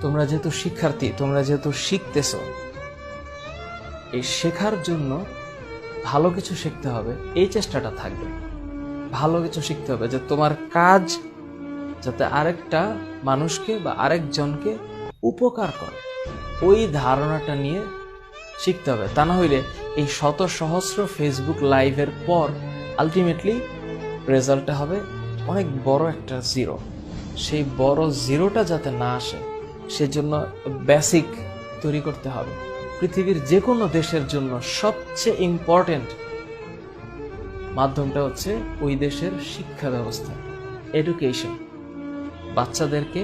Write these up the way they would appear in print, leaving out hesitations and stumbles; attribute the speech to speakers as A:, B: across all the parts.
A: তোমরা যেহেতু শিক্ষার্থী, তোমরা যেহেতু শিখতেছো, এই শেখার জন্য ভালো কিছু শিখতে হবে, এই চেষ্টাটা থাকবে। ভালো কিছু শিখতে হবে, যে তোমার কাজ যাতে আরেকটা মানুষকে বা আরেকজনকে উপকার করে, ওই ধারণাটা নিয়ে শিখতে হবে। তা না হইলে এই শত সহস্র ফেসবুক লাইভের পর আলটিমেটলি রেজাল্টটা হবে অনেক বড় একটা জিরো। সেই বড় জিরোটা যাতে না আসে, সেজন্য বেসিক তৈরি করতে হবে। পৃথিবীর যে কোনো দেশের জন্য সবচেয়ে ইম্পর্টেন্ট মাধ্যমটা হচ্ছে ওই দেশের শিক্ষা ব্যবস্থা, এডুকেশন। বাচ্চাদেরকে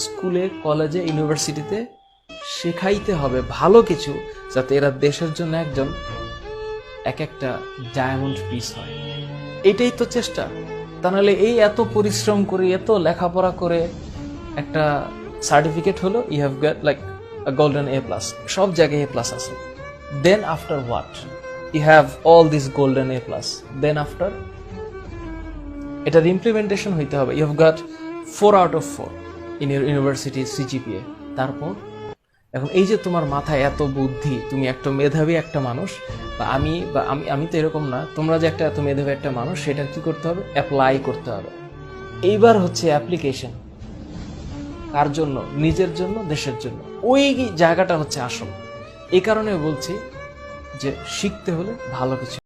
A: স্কুলে, কলেজে, ইউনিভার্সিটিতে শেখাইতে হবে ভালো কিছু, যাতে এরা দেশের জন্য একজন এক একটা ডায়মন্ড পিস হয়। এটাই তো চেষ্টা। তা নাহলে এই এত পরিশ্রম করে, এত লেখাপড়া করে একটা সার্টিফিকেট হলো, you have got like a golden A+, সব জায়গায় A+ আছে। Then after what? You have all this golden A+, then after এটার ইমপ্লিমেন্টেশন হইতে হবে। You have got 4 out of 4 in your university CGPA। তারপর এখন এই যে তোমার মাথায় এত বুদ্ধি, তুমি একটা মেধাবী একটা মানুষ, বা আমি তো এরকম না, তোমরা যে একটা এত মেধাবী একটা মানুষ, সেটা কি করতে হবে? অ্যাপ্লাই করতে হবে। এইবার হচ্ছে অ্যাপ্লিকেশন। কার জন্য? নিজের জন্য, দেশের জন্য। ওই জায়গাটা হচ্ছে আসল। এই কারণে বলছি যে শিখতে হলে ভালো কিছু